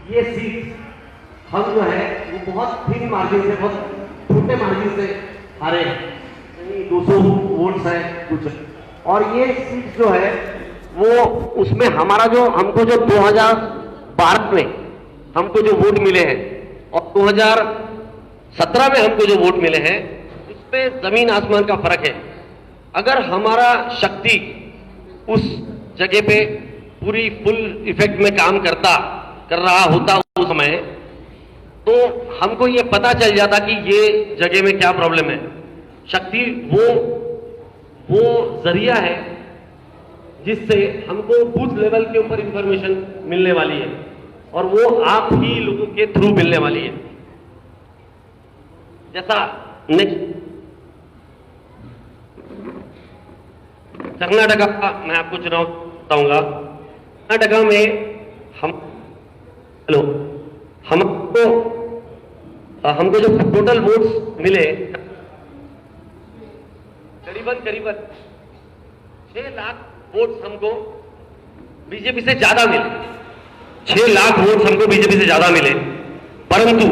ये सीट हम जो है वो बहुत थिन मार्जिन से, बहुत छोटे मार्जिन से हारे हैं, 200 वोट्स है कुछ। और ये सीट जो है वो उसमें हमारा जो हमको जो 2012 में हमको जो वोट मिले हैं और 2017 में हमको जो वोट मिले हैं उसमें जमीन आसमान का फर्क है। अगर हमारा शक्ति उस जगह पे पूरी फुल इफेक्ट में काम कर रहा होता उस समय, तो हमको ये पता चल जाता कि ये जगह में क्या प्रॉब्लम है। शक्ति वो जरिया है जिससे हमको बूथ लेवल के ऊपर इंफॉर्मेशन मिलने वाली है और वो आप ही लोगों के थ्रू मिलने वाली है। जैसा नेक्स्ट कर्नाटका का मैं आपको चुनाव बताऊंगा। कर्नाटका में हमको जो टोटल वोट्स मिले करीबन 6 लाख वोट्स हमको बीजेपी से ज्यादा मिले। 6 लाख वोट्स हमको बीजेपी से ज्यादा मिले, परंतु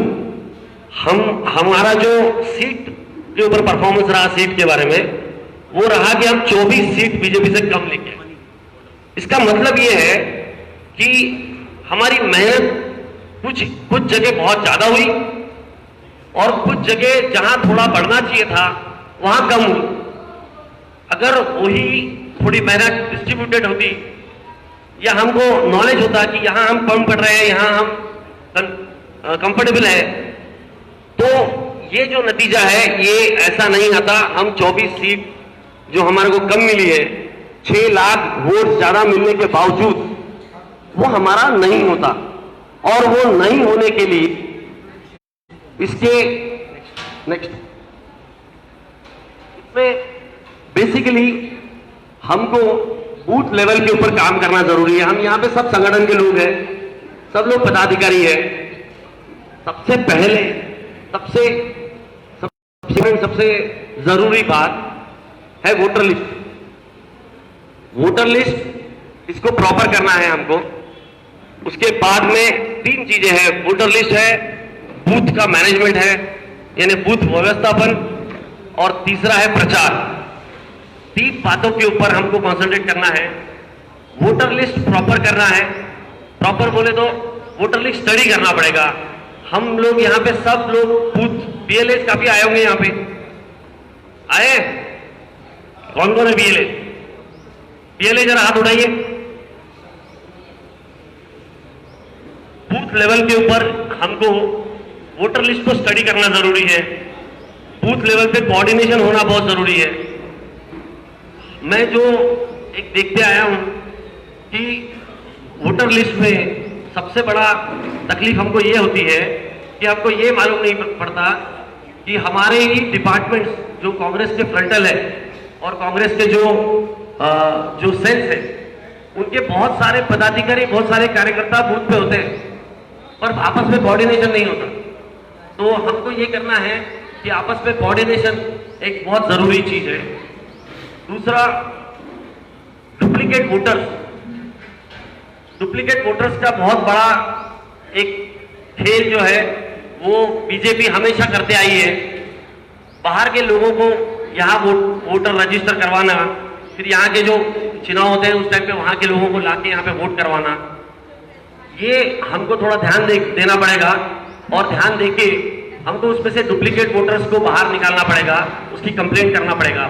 हमारा जो सीट के ऊपर परफॉर्मेंस रहा सीट के बारे में, वो रहा कि हम 24 सीट बीजेपी से कम लेके। इसका मतलब ये है कि हमारी मेहनत कुछ जगह बहुत ज्यादा हुई और कुछ जगह जहां थोड़ा बढ़ना चाहिए था वहां कम हुई। अगर वही थोड़ी मेहनत डिस्ट्रीब्यूटेड होती या हमको नॉलेज होता कि यहां हम कम पढ़ रहे हैं, यहां हम कंफर्टेबल है, तो ये जो नतीजा है ये ऐसा नहीं आता। हम 24 सीट जो हमारे को कम मिली है, 6 लाख वोट ज्यादा मिलने के बावजूद वो हमारा नहीं होता। और वो नहीं होने के लिए इसके नेक्स्ट इसमें बेसिकली हमको बूथ लेवल के ऊपर काम करना जरूरी है। हम यहाँ पे सब संगठन के लोग हैं, सब लोग पदाधिकारी हैं। सबसे पहले सबसे जरूरी बात है वोटर लिस्ट। वोटर लिस्ट इसको प्रॉपर करना है हमको। उसके बाद में 3 चीजें हैं। वोटर लिस्ट है, बूथ का मैनेजमेंट है यानी बूथ व्यवस्थापन, और तीसरा है प्रचार। 3 बातों के ऊपर हमको कंसंट्रेट करना है। वोटर लिस्ट प्रॉपर करना है। प्रॉपर बोले तो वोटर लिस्ट स्टडी करना पड़ेगा। हम लोग यहाँ पे सब लोग बूथ बीएलए काफी आए होंगे, यहाँ पे आए कौन कौन है बीएलए जरा हाथ उठाइए। बूथ लेवल के ऊपर हमको वोटर लिस्ट को स्टडी करना जरूरी है। बूथ लेवल पे कोऑर्डिनेशन होना बहुत जरूरी है। मैं जो एक देखते आया हूं कि वोटर लिस्ट में सबसे बड़ा तकलीफ हमको ये होती है कि हमको ये मालूम नहीं पड़ता कि हमारे ही डिपार्टमेंट्स जो कांग्रेस के फ्रंटल है और कांग्रेस के जो सेल्स है, उनके बहुत सारे पदाधिकारी, बहुत सारे कार्यकर्ता बूथ पे होते हैं पर आपस में कोऑर्डिनेशन नहीं होता। तो हमको ये करना है कि आपस में कोऑर्डिनेशन एक बहुत जरूरी चीज है। दूसरा, डुप्लीकेट वोटर्स का बहुत बड़ा एक खेल जो है वो बीजेपी हमेशा करते आई है। बाहर के लोगों को यहाँ वोटर रजिस्टर करवाना, फिर यहाँ के जो चुनाव होते हैं उस टाइम पे वहां के लोगों को लाके यहाँ पे वोट करवाना, ये हमको थोड़ा ध्यान देना पड़ेगा। और ध्यान देके हमको उसमें से डुप्लीकेट वोटर्स को बाहर निकालना पड़ेगा, उसकी कंप्लेंट करना पड़ेगा।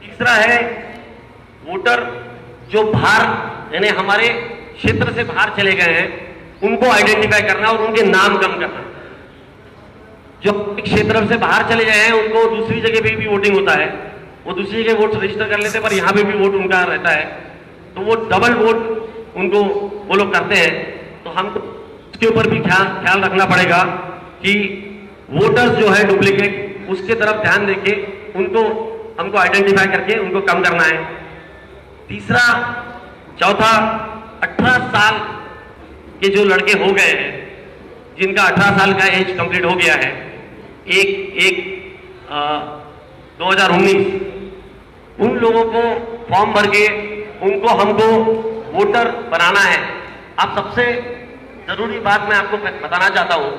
तीसरा है वोटर जो बाहर यानी हमारे क्षेत्र से बाहर चले गए हैं, उनको आइडेंटिफाई करना और उनके नाम कम करना। जो क्षेत्र से बाहर चले गए हैं उनको दूसरी जगह पे भी वोटिंग होता है, वो दूसरी जगह वोट रजिस्टर कर लेते हैं पर यहाँ पे भी वोट उनका रहता है, तो वो डबल वोट उनको वो लोग करते हैं। तो हमको उसके ऊपर भी ख्याल रखना पड़ेगा कि वोटर्स जो है डुप्लीकेट, उसके तरफ ध्यान देके उनको हमको आइडेंटिफाई करके उनको कम करना है। तीसरा, चौथा, 18 साल के जो लड़के हो गए हैं, जिनका 18 साल का एज कंप्लीट हो गया है, 2019, उन लोगों को फॉर्म भर के उनको हमको वोटर बनाना है। आप सबसे जरूरी बात मैं आपको बताना चाहता हूं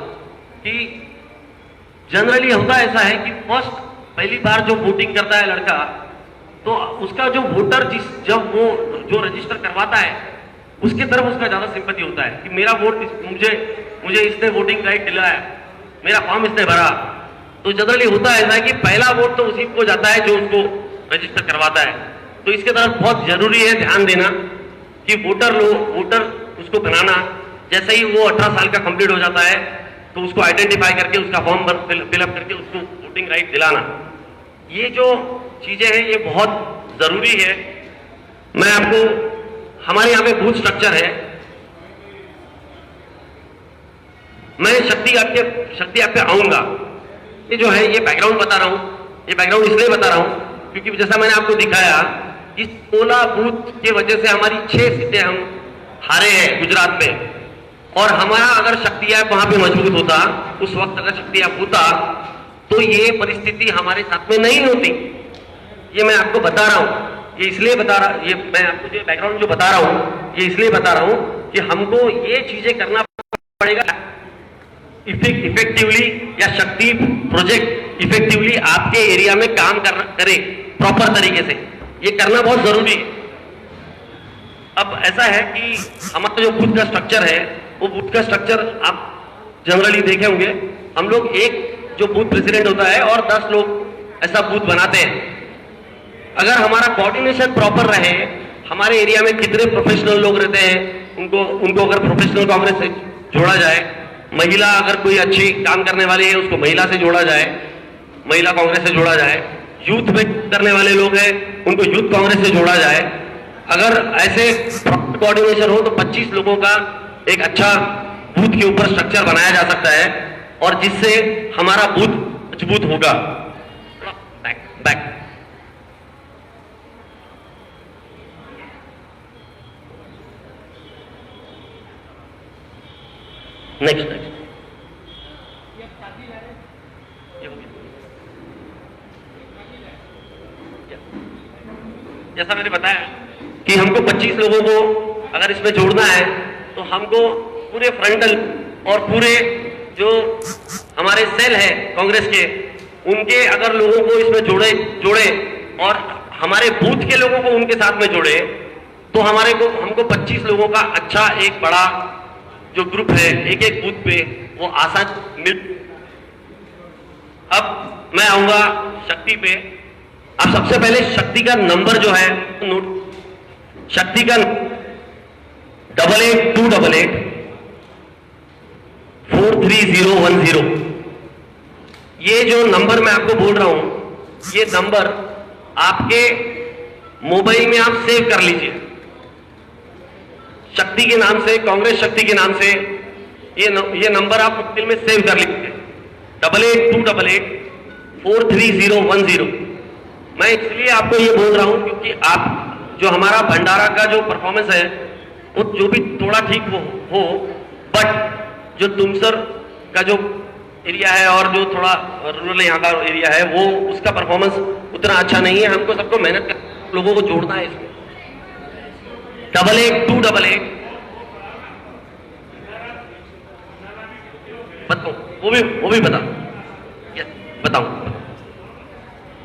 कि जनरली होता ऐसा है कि फर्स्ट पहली बार जो वोटिंग करता है लड़का, तो उसका जो वोटर जब वो जो रजिस्टर करवाता है उसके तरफ उसका ज्यादा सिंपैथी होता है कि मेरा वोट मुझे इसने वोटिंग राइट दिलाया, मेरा फॉर्म इसने भरा। तो जनरली होता ऐसा है कि पहला वोट तो उसी को जाता है जो उसको रजिस्टर करवाता है। तो इसके तरफ बहुत जरूरी है ध्यान देना कि वोटर उसको बनाना, जैसे ही वो 18 साल का कंप्लीट हो जाता है तो उसको आइडेंटिफाई करके उसका फॉर्म फिलअप करके उसको वोटिंग राइट दिलाना। ये जो चीजें हैं ये बहुत जरूरी है। मैं आपको, हमारे यहाँ पे बूथ स्ट्रक्चर है, मैं शक्ति आप पे आऊंगा। ये जो है ये बैकग्राउंड बता रहा हूं, ये बैकग्राउंड इसलिए बता रहा हूं क्योंकि जैसा मैंने आपको दिखाया इस 16 बूथ की वजह से हमारी 6 सीटें हम हारे हैं गुजरात में। और हमारा अगर शक्ति ऐप वहां पे मजबूत होता, उस वक्त अगर शक्ति ऐप होता तो ये परिस्थिति हमारे साथ में नहीं होती। ये मैं आपको बता रहा हूं, ये इसलिए बता रहा, ये मैं आपको जो बैकग्राउंड जो बता रहा हूं ये इसलिए बता रहा हूं कि हमको ये चीजें करना पड़ेगा इफेक्टिवली, या शक्ति प्रोजेक्ट इफेक्टिवली आपके एरिया में काम करे प्रॉपर तरीके से, ये करना बहुत जरूरी है। अब ऐसा है कि हमारा जो बूथ का स्ट्रक्चर है वो बूथ का स्ट्रक्चर आप जनरली देखे होंगे, हम लोग एक जो बूथ प्रेसिडेंट होता है और 10 लोग ऐसा बूथ बनाते हैं। अगर हमारा कोऑर्डिनेशन प्रॉपर रहे, हमारे एरिया में कितने प्रोफेशनल लोग रहते हैं उनको अगर प्रोफेशनल कांग्रेस से जोड़ा जाए, महिला अगर कोई अच्छी काम करने वाली है उसको महिला से जोड़ा जाए, महिला कांग्रेस से जोड़ा जाए, यूथ में करने वाले लोग हैं उनको यूथ कांग्रेस से जोड़ा जाए। अगर ऐसे कोऑर्डिनेशन हो तो 25 लोगों का एक अच्छा बूथ के ऊपर स्ट्रक्चर बनाया जा सकता है और जिससे हमारा बूथ मजबूत होगा। बैक नेक्स्ट जैसा मैंने बताया कि हमको 25 लोगों को अगर इसमें जोड़ना है तो हमको पूरे फ्रंटल और पूरे जो हमारे सेल है कांग्रेस के, उनके अगर लोगों को इसमें जोड़े और हमारे बूथ के लोगों को उनके साथ में जोड़े तो हमको 25 लोगों का अच्छा एक बड़ा जो ग्रुप है एक एक बूथ पे वो आसान मिल। अब मैं आऊंगा शक्ति पे। अब सबसे पहले शक्ति का नंबर जो है नोट, शक्ति का 8828843010। ये जो नंबर मैं आपको बोल रहा हूं, ये नंबर आपके मोबाइल में आप सेव कर लीजिए। शक्ति के नाम से, कांग्रेस शक्ति के नाम से ये नंबर आप मोबाइल में सेव कर लीजिए, 8828843010। मैं इसलिए आपको ये बोल रहा हूं क्योंकि आप जो हमारा भंडारा का जो परफॉर्मेंस है वो जो भी थोड़ा ठीक हो बट जो तुमसर का जो एरिया है और जो थोड़ा रूरल यहाँ का एरिया है वो उसका परफॉर्मेंस उतना अच्छा नहीं है। हमको सबको मेहनत कर लोगों को जोड़ना है इसमें। 882888 वो भी बताऊं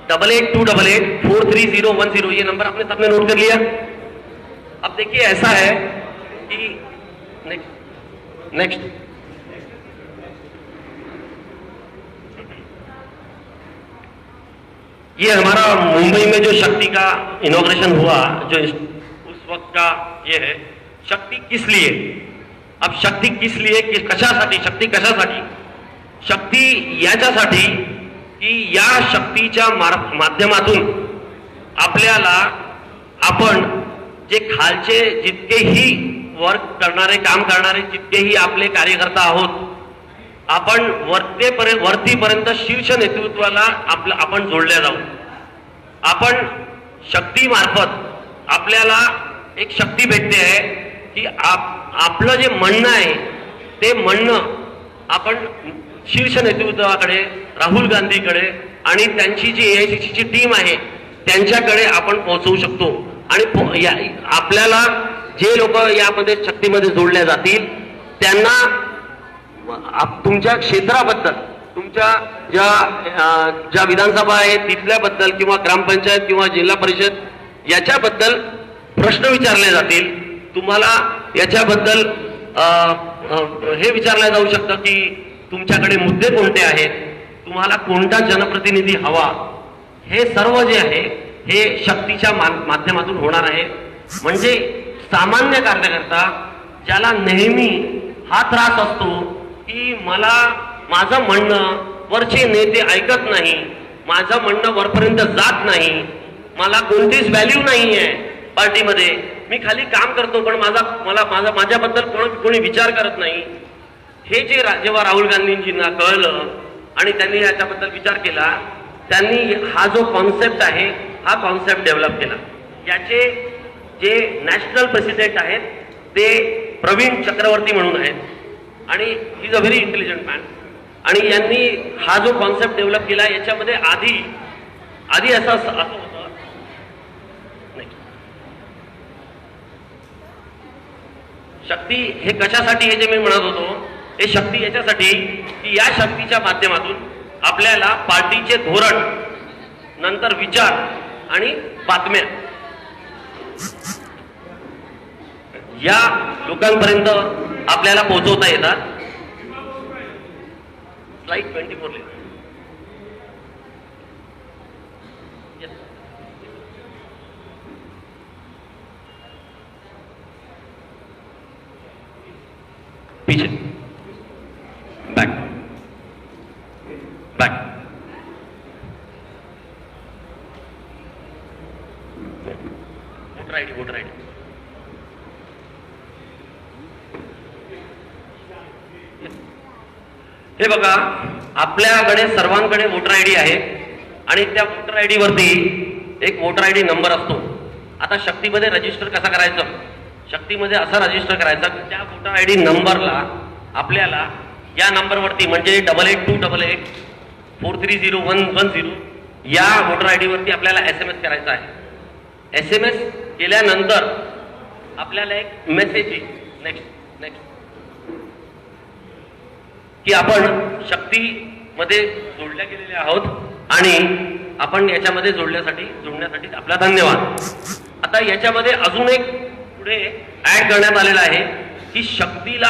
8828843010। ये नंबर आपने सबने नोट कर लिया। अब देखिए ऐसा है कि नेक्स्ट ये हमारा मुंबई में जो शक्ति का इनॉग्रेशन हुआ, जो उस वक्त का ये है शक्ति किस लिए। अब शक्ती किस लिए, कशासाठी, शक्ती कशासाठी, शक्ती याच्यासाठी की या शक्तीच्या माध्यमातून आपल्याला आपण जे खालचे जितकेही वर्क करणारे, काम करणारे जितकेही आपले कार्यकर्ता आहोत, आपण वरतीपर्यंत शीर्ष नेतृत्वाला आपण जोडल्या जाऊ। आपण शक्ती मार्फत आपल्याला एक शक्ती भेटते आहे की आपलं जे म्हणणं आहे ते म्हणणं आपण शीर्ष नेतृत्वाकडे, राहुल गांधीकडे आणि त्यांची जी एआयसीसी टीम आहे त्यांच्याकडे आपण पोहोचवू शकतो। आणि आपल्याला जे लोक यामध्ये शक्तीमध्ये जोडल्या जातील त्यांना तुमच्या क्षेत्राबद्दल, तुमच्या ज्या विधानसभा आहे तिथल्याबद्दल किंवा ग्रामपंचायत किंवा जिल्हा परिषद याच्याबद्दल प्रश्न विचारले जातील. तुम्हाला याच्याबद्दल हे विचारलं जाऊ शकतं की तुमच्याकडे मुद्दे कोणते आहेत, तुम्हाला कोणता जनप्रतिनिधी हवा. हे सर्व जे आहे हे शक्तीच्या माध्यमातून होणार आहे. म्हणजे सामान्य कार्यकर्ता ज्याला नेहमी हा त्रास असतो की मला माझं म्हणणं वरचे नेते ऐकत नाही, माझं म्हणणं वरपर्यंत जात नाही, मला कोणतीच व्हॅल्यू नाही आहे पार्टीमध्ये, मी खाली काम करतो पण माझ्याबद्दल कोणी विचार करत नाही. हे जे जेव्हा राहुल गांधींजींना कळलं आणि त्यांनी याच्याबद्दल विचार केला, त्यांनी हा जो कॉन्सेप्ट आहे हा कॉन्सेप्ट डेव्हलप केला. याचे जे नॅशनल प्रेसिडेंट आहेत ते प्रवीण चक्रवर्ती म्हणून आहेत आणि he is a very intelligent man. आणि यांनी हा जो कॉन्सेप्ट डेव्हलप केला याच्यामध्ये आधी असं होतं शक्ती हे कशासाठी, हे जे मी म्हणत होतो हे शक्ती याच्यासाठी की या शक्तीच्या माध्यमातून आपल्याला पार्टीचे धोरण, नंतर विचार आणि बातम्या या लोकांपर्यंत आपल्याला पोहोचवता येतात. स्लाइड 24 लिहा. पीछे बैक बैक वोटर आयडी हे बघा, आपल्याकडे सर्वांकडे वोटर आयडी आहे आणि त्या वोटर आयडी वरती एक वोटर आयडी नंबर असतो. आता शक्तीमध्ये रजिस्टर कसा करायचं, शक्तीमध्ये असा रजिस्टर करायचा की त्या वोटर आयडी नंबरला आपल्याला या नंबरवरती म्हणजे 8828843010 या वोटर आयडी वरती आपल्याला SMS करायचा आहे. SMS केल्यानंतर आपल्याला एक मेसेज येईल नेक्स्ट की आपण शक्तीमध्ये जोडल्या गेलेले आहोत आणि आपण याच्यामध्ये जोडण्यासाठी आपला धन्यवाद. आता याच्यामध्ये अजून एक पुढे ऍड करण्यात आलेला आहे की शक्तीला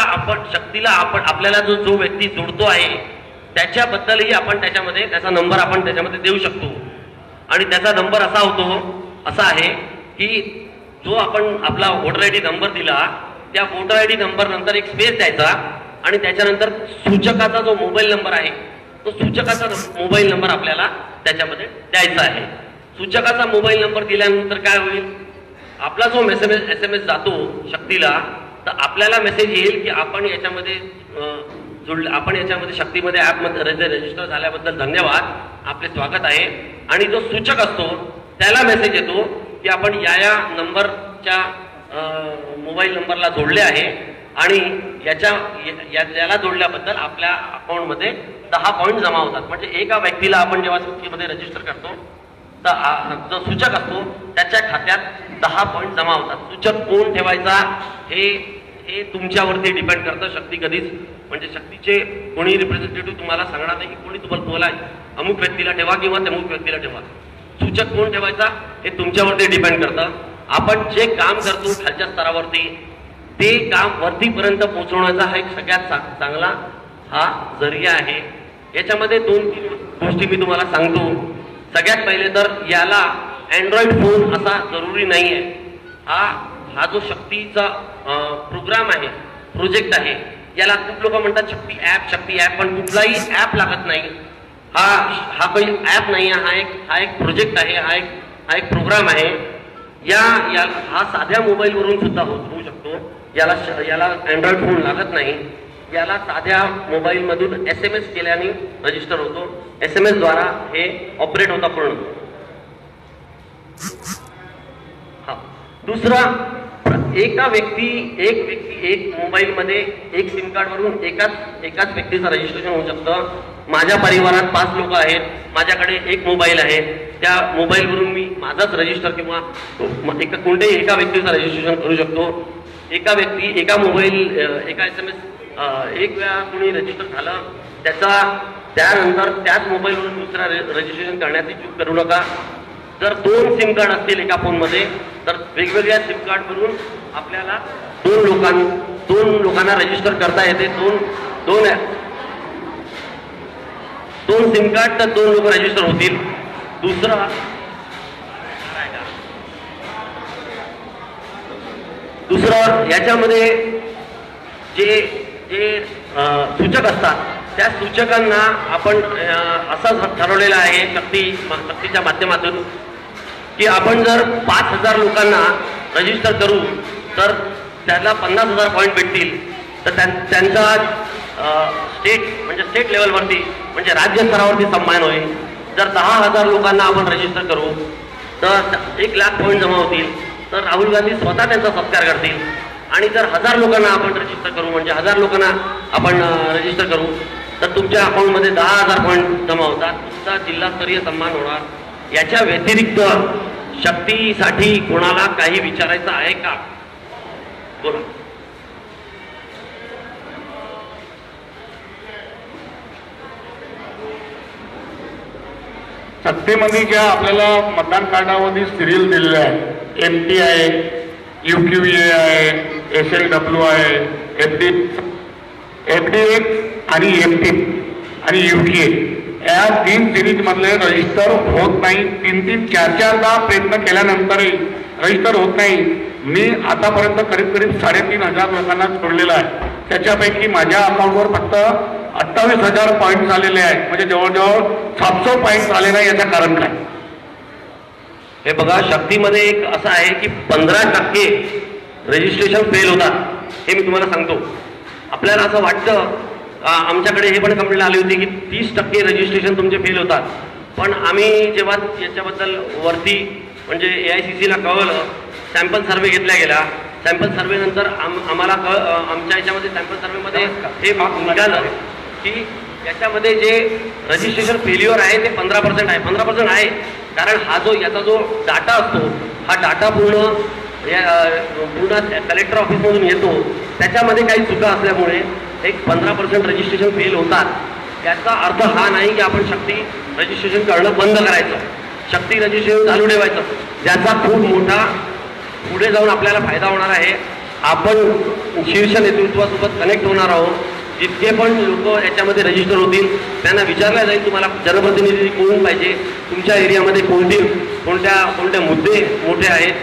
आपल्याला जो व्यक्ती जोडतो आहे त्याच्याबद्दलही आपण त्याच्यामध्ये त्याचा नंबर आपण त्याच्यामध्ये देऊ शकतो. आणि त्याचा नंबर असा आहे की जो आपण आपला वोटर आयडी नंबर दिला त्या वोटर आयडी नंबर नंतर एक स्पेस द्यायचा आणि त्याच्यानंतर सूचकाचा जो मोबाईल नंबर आहे तो सूचकाचा मोबाईल नंबर आपल्याला त्याच्यामध्ये द्यायचा आहे. सूचकाचा मोबाईल नंबर दिल्यानंतर काय होईल, आपला जो SMS जातो शक्तीला तर आपल्याला मेसेज येईल की आपण याच्यामध्ये शक्तीमध्ये ऍपमध्ये रजिस्टर झाल्याबद्दल धन्यवाद, आपले स्वागत आहे. आणि जो सूचक असतो त्याला मेसेज येतो की आपण या नंबरच्या मोबाईल नंबरला जोडले आहे आणि याला जोडल्याबद्दल आपल्या अकाउंटमध्ये 10 पॉईंट जमा होतात. म्हणजे एका व्यक्तीला आपण जेव्हा शक्तीमध्ये रजिस्टर करतो तर जो सूचक असतो त्याच्या खात्यात 10 पॉईंट जमा होतात. सूचक कोण ठेवायचा हे तुमच्यावरती डिपेंड करतं. शक्ती कधीच म्हणजे शक्तीचे कोणी रिप्रेझेंटेटिव्ह तुम्हाला सांगणार नाही की कोणी तुम्हाला अमुक व्यक्तीला ठेवा किंवा तमुक व्यक्तीला ठेवा. सूचक कोण ठेवायचा हे तुमच्यावरती डिपेंड करतं. आपण जे काम करतो खालच्या स्तरावरती ते काम वरतीपर्यंत पोहोचवण्याचा हा एक सगळ्यात चांगला हा जरिया आहे. याच्यामध्ये 2-3 गोष्टी मी तुम्हाला सांगतो. सगळ्यात पहिले तर याला अँड्रॉइड फोन असा जरुरी नाही आहे. हा जो शक्तीचा प्रोग्राम आहे, प्रोजेक्ट आहे, याला खूप लोक म्हणतात शक्ती ॲप पण कुठलाही ॲप लागत नाही. हा काही ॲप नाही आहे, हा एक प्रोजेक्ट आहे, हा एक प्रोग्राम आहे. हा साध्या मोबाईलवरून सुद्धा होऊ शकतो. याला अँड्रॉइड फोन लागत नाही. याला साध्या मोबाईल मधून SMS केल्याने रजिस्टर होतो. SMS द्वारा हे ऑपरेट होता पूर्ण. दुसरा, एक मोबाईल मध्ये एक सिम कार्ड वरून एकाच व्यक्तीचं रजिस्ट्रेशन होऊ शकतं. माझ्या परिवारात 5 लोक आहेत, माझ्याकडे एक मोबाईल आहे, त्या मोबाईल वरून मी माझाच रजिस्टर किंवा कोणत्याही एका व्यक्तीचं रजिस्ट्रेशन करू शकतो. एका SMS एक वेळा कोणी रजिस्टर झालं त्यानंतर त्याच मोबाईलवरून दुसरा रजिस्ट्रेशन करण्याची चूक करू नका. जर 2 सिम कार्ड असतील एका फोनमध्ये तर वेगवेगळ्या सिम कार्डवरून आपल्याला दोन लोकांना रजिस्टर करता येते. दोन सिम कार्ड तर 2 लोक रजिस्टर होतील. दुसरं याच्यामध्ये जे सूचक असतात त्या सूचकांना आपण असं ठरवलेलं आहे शक्तीच्या माध्यमातून की आपण जर 5,000 लोकांना रजिस्टर करू तर त्याला 50,000 पॉईंट भेटतील. तर त्यांचा स्टेट लेवलवरती म्हणजे राज्य स्तरावरती सन्मान होईल. जर 10,000 लोकांना आपण रजिस्टर करू तर 1,00,000 पॉईंट जमा होतील. तर राहुल गांधी स्वतः त्यांचा सत्कार करतील. आणि जर 1,000 लोकांना आपण रजिस्टर करू म्हणजे 1,000 लोकांना आपण रजिस्टर करू तर तुमच्या अकाउंटमध्ये 10,000 पॉईंट जमा होतात. तुमचा जिल्हास्तरीय सन्मान होणार. याच्या व्यतिरिक्त शक्तीसाठी कोणाला काही विचारायचं आहे का? बोला. शक्तीमध्ये ज्या आपल्याला मतदान कार्डावरती सिरियल दिलेल्या आहे, MT आहे, UQA आहे, SLW आहे, FD1 आणि MT आणि UQA या 3 सिरीजमधले रजिस्टर होत नाही. 3-3, 4-4दा प्रयत्न केल्यानंतरही रजिस्टर होत नाही. मी आतापर्यंत करीब 3,500 लोकांना सोडलेलं आहे. त्याच्यापैकी माझ्या अकाउंटवर फक्त 28,000 पॉईंट झालेले आहेत. म्हणजे जवळजवळ 700 पॉईंट झाले नाही. याचं कारण काय? हे बघा, शक्तीमध्ये एक असं आहे की 15% रजिस्ट्रेशन फेल होतात. हे मी तुम्हाला सांगतो. आपल्याला असं वाटतं, आमच्याकडे हे पण कंप्लेंट आली होती की 30% रजिस्ट्रेशन तुमचे फेल होतात. पण आम्ही जेव्हा याच्याबद्दल वरती म्हणजे AICCला कळवलं, सॅम्पल सर्वे घेतला गेला. सॅम्पल सर्वे नंतर आम्हाला आमच्या याच्यामध्ये सॅम्पल सर्वेमध्ये हे निघालं की याच्यामध्ये जे रजिस्ट्रेशन फेल्युअर आहे ते 15% आहे. 15% आहे कारण याचा जो डाटा असतो हा डाटा पूर्ण कलेक्टर ऑफिसमधून येतो. त्याच्यामध्ये काही चुका असल्यामुळे एक 15% रजिस्ट्रेशन फेल होतात. याचा अर्थ हा नाही की आपण शक्ती रजिस्ट्रेशन करणं बंद करायचं, शक्ती रजिस्ट्रेशन चालू ठेवायचं. ज्याचा खूप मोठा पुढे जाऊन आपल्याला फायदा होणार आहे. आपण शीर्ष नेतृत्वासोबत कनेक्ट होणार आहोत. जितके पण लोक याच्यामध्ये रजिस्टर होतील त्यांना विचारलं जाईल तुम्हाला जनप्रतिनिधी कोण पाहिजे, तुमच्या एरियामध्ये कोणत्या मुद्दे मोठे आहेत.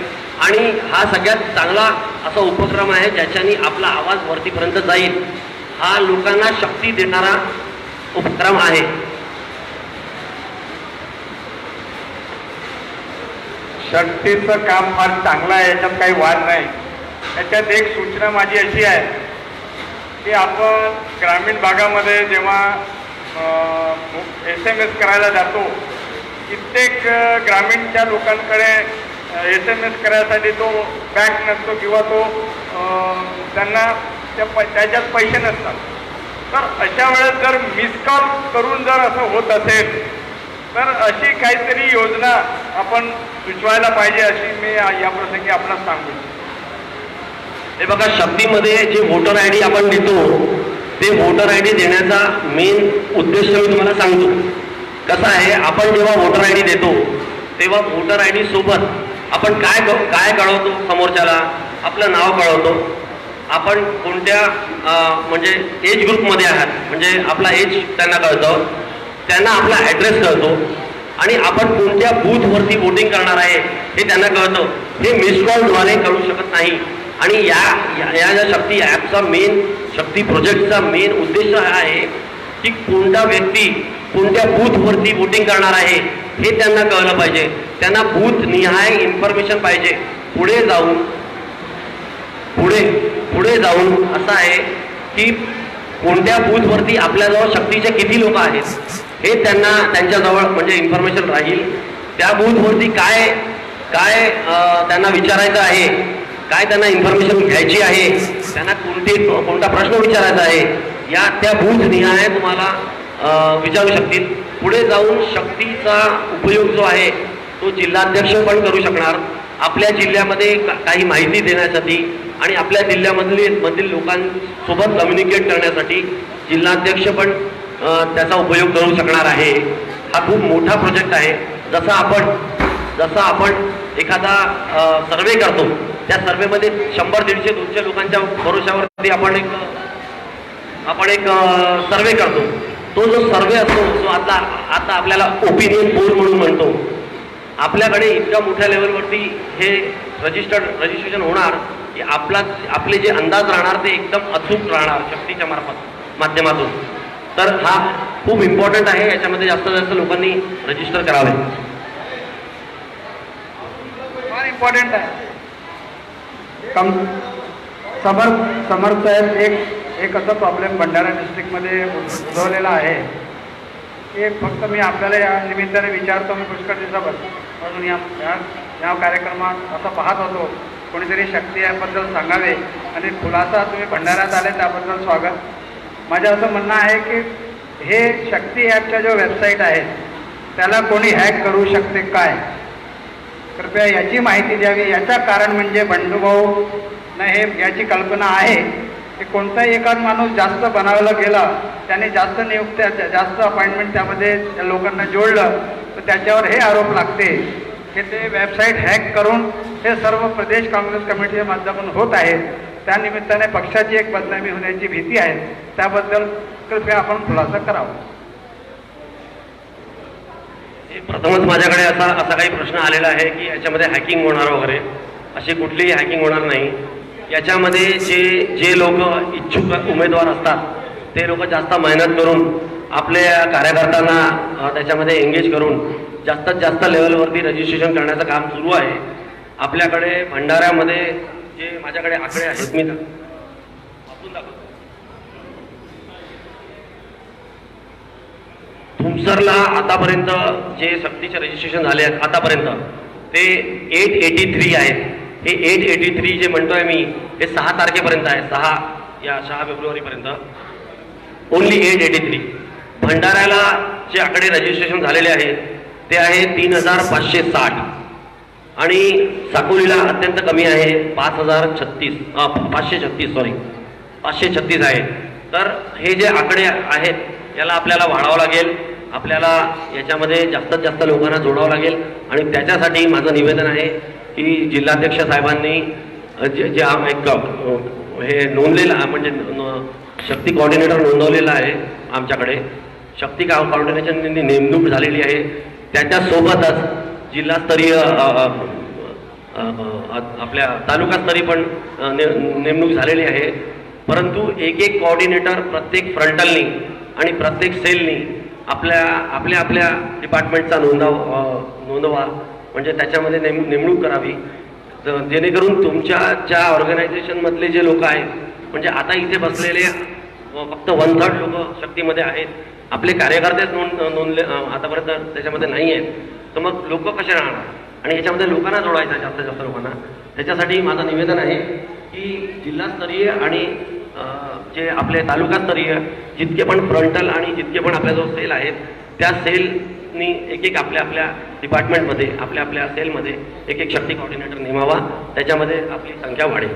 आणि हा सगळ्यात चांगला असा उपक्रम आहे ज्याच्यानी आपला आवाज वरतीपर्यंत जाईल. हा लोकांना शक्ती देणारा उपक्रम आहे. शक्तीचं काम फार चांगलं आहे, याच्यात काही वाद नाही. याच्यात एक सूचना माझी अशी आहे की आपण ग्रामीण भागामध्ये जेव्हा SMS करायला जातो, कित्येक ग्रामीणच्या लोकांकडे SMS करायसाठी तो बँक नसतो किंवा तो त्यांना त्याच्यात पैसे नसतात. तर अशा वेळेस जर मिस कॉल करून जर असं होत असेल तर अशी काहीतरी योजना आपण सुचवायला पाहिजे, अशी मी या प्रसंगी आपल्याला सांगू. हे बघा, शक्तीमध्ये जे वोटर ID आपण देतो ते वोटर ID देण्याचा मेन उद्देश मी तुम्हाला सांगतो. कसं आहे, आपण जेव्हा वोटर ID देतो तेव्हा वोटर ID सोबत आपण काय कळवतो समोरच्याला, आपलं नाव कळवतो, आपण कोणत्या म्हणजे एज ग्रुपमध्ये आहात म्हणजे आपला एज त्यांना कळतं, त्यांना आपला ॲड्रेस कळतो आणि आपण कोणत्या बूथवरती वोटिंग करणार आहे हे त्यांना कळतं. हे मिस कॉलद्वारे कळू शकत नाही. आणि या शक्ती ॲपचा शक्ती प्रोजेक्टचा मेन उद्देश हा आहे की कोणता व्यक्ती कोणत्या बूथवरती वोटिंग करणार आहे हे त्यांना कळलं पाहिजे. त्यांना बूथ निहाय इन्फॉर्मेशन पाहिजे. पुढे जाऊन असं आहे की कोणत्या बूथवरती आपल्याजवळ शक्तीचे किती लोक आहेत हे त्यांच्याजवळ म्हणजे इन्फॉर्मेशन राहील. त्या बूथवरती काय त्यांना विचारायचं आहे, काय त्यांना इन्फॉर्मेशन घ्यायची आहे, त्यांना कोणता प्रश्न विचारायचा आहे, त्या बूथ निहाय तुम्हाला विचारू शकतील. पुढे जाऊन शक्तीचा उपयोग जो आहे तो जिल्हाध्यक्ष पण करू शकणार. आपल्या जिल्ह्यामध्ये काही माहिती देण्यासाठी आणि आपल्या मधील लोकांसोबत कम्युनिकेट करण्यासाठी जिल्हाध्यक्ष पण त्याचा उपयोग करू शकणार आहे. हा खूप मोठा प्रोजेक्ट आहे. जसा आपण एखादा सर्वे करतो, त्या सर्वेमध्ये 100, 150, 200 लोकांच्या भरोशावरती आपण एक सर्वे करतो. तो जो सर्वे असतो तो आता आपल्याला ओपिनियन पोल म्हणून म्हणतो. आपल्याकडे इतक्या मोठ्या लेवलवरती हे रजिस्ट्रेशन होणार की आपले जे अंदाज राहणार ते एकदम अचूक राहणार शक्तीच्या माध्यमातून. तर हा खूप इम्पॉर्टंट आहे. याच्यामध्ये जास्तीत जास्त लोकांनी रजिस्टर करावे. फार इम्पॉर्टंट आहे. समर्थ साहेब, एक असा प्रॉब्लेम भंडारा डिस्ट्रिक्टमध्ये उद्भवलेला आहे की फक्त मी आपल्याला या निमित्ताने विचारतो. मी पुष्कळ दिवसापासून या कार्यक्रमात असं पाहत होतो, कोणीतरी शक्ती ॲपबद्दल सांगावे आणि खुलासा तुम्ही भंडाऱ्यात आले त्याबद्दल स्वागत. माझं असं म्हणणं आहे की हे शक्ती ॲपच्या जो वेबसाईट आहेत त्याला कोणी हॅक करू शकते काय? कृपया याची माहिती द्यावी. याचं कारण म्हणजे बंडूभाऊ हे याची कल्पना आहे की कोणताही एखाद माणूस जास्त बनवायला गेला, त्याने जास्त नियुक्त्या, जास्त अपॉइंटमेंट त्यामध्ये लोकांना जोडलं तर त्याच्यावर हे आरोप लागते की ते वेबसाईट हॅक करून हे सर्व प्रदेश काँग्रेस कमिटीच्या माध्यमातून होत आहे. त्यानिमित्ताने पक्षाची एक बदनामी होण्याची भीती आहे. त्याबद्दल कृपया आपण खुलासा करावा. प्रथमच माझ्याकडे असा काही प्रश्न आलेला आहे की याच्यामध्ये हॅकिंग होणार वगैरे. अशी कुठलीही हॅकिंग होणार नाही. याच्यामध्ये जे लोक इच्छुक उमेदवार असतात ते लोक जास्त मेहनत करून आपल्या कार्यकर्त्यांना त्याच्यामध्ये एंगेज करून जास्तीत जास्त लेवलवरती रजिस्ट्रेशन करण्याचं काम सुरू आहे. आपल्याकडे भंडाऱ्यामध्ये जे माझ्याकडे आकडे आहेत मी वाचून दाखवतो. तुमसरला आतापर्यंत जे सक्तीचे रजिस्ट्रेशन झाले आहेत आतापर्यंत ते 883 आहेत. हे 883 जे म्हणतोय मी हे 6 तारखेपर्यंत आहे. 6 फेब्रुवारीपर्यंत ओन्ली 883. भंडाऱ्याला जे आकडे रजिस्ट्रेशन झालेले आहेत ते आहे 3560 आणि साकोलीला अत्यंत कमी आहे 536 आहे. तर हे जे आकडे आहेत याला आपल्याला वाढावं लागेल. आपल्याला याच्यामध्ये जास्तीत जास्त लोकांना जोडावं लागेल आणि त्याच्यासाठी माझं निवेदन आहे की जिल्हाध्यक्ष साहेबांनी जे एक हे नोंदलेलं म्हणजे शक्ती कोऑर्डिनेटर नोंदवलेला आहे आमच्याकडे. शक्ती कोऑर्डिनेशनची नेमणूक झालेली आहे. त्याच्यासोबतच जिल्हास्तरीय आपल्या तालुकास्तरीय पण नेमणूक झालेली आहे. परंतु एक कोऑर्डिनेटर प्रत्येक फ्रंटलनी आणि प्रत्येक सेलनी आपल्या डिपार्टमेंटचा नोंदवा म्हणजे त्याच्यामध्ये नेमणूक करावी. जेणेकरून तुमच्या ज्या ऑर्गनायझेशनमधले जे लोक आहेत म्हणजे आता इथे बसलेले फक्त 1/3 लोक शक्तीमध्ये आहेत. आपले कार्यकर्तेच नोंदले आतापर्यंत त्याच्यामध्ये नाही आहेत. तर मग लोक कसे राहणार आणि याच्यामध्ये लोकांना जोडायचं जास्तीत जास्त लोकांना. त्याच्यासाठी माझं निवेदन आहे की जिल्हास्तरीय आणि जे आपले तालुकास्तरीय जितके पण फ्रंटल आणि जितके पण आपल्याजवळ सेल आहेत त्या सेलनी एक आपल्या डिपार्टमेंटमध्ये आपल्या सेलमध्ये एक शक्ती कोऑर्डिनेटर नेमावा. त्याच्यामध्ये आपली संख्या वाढेल.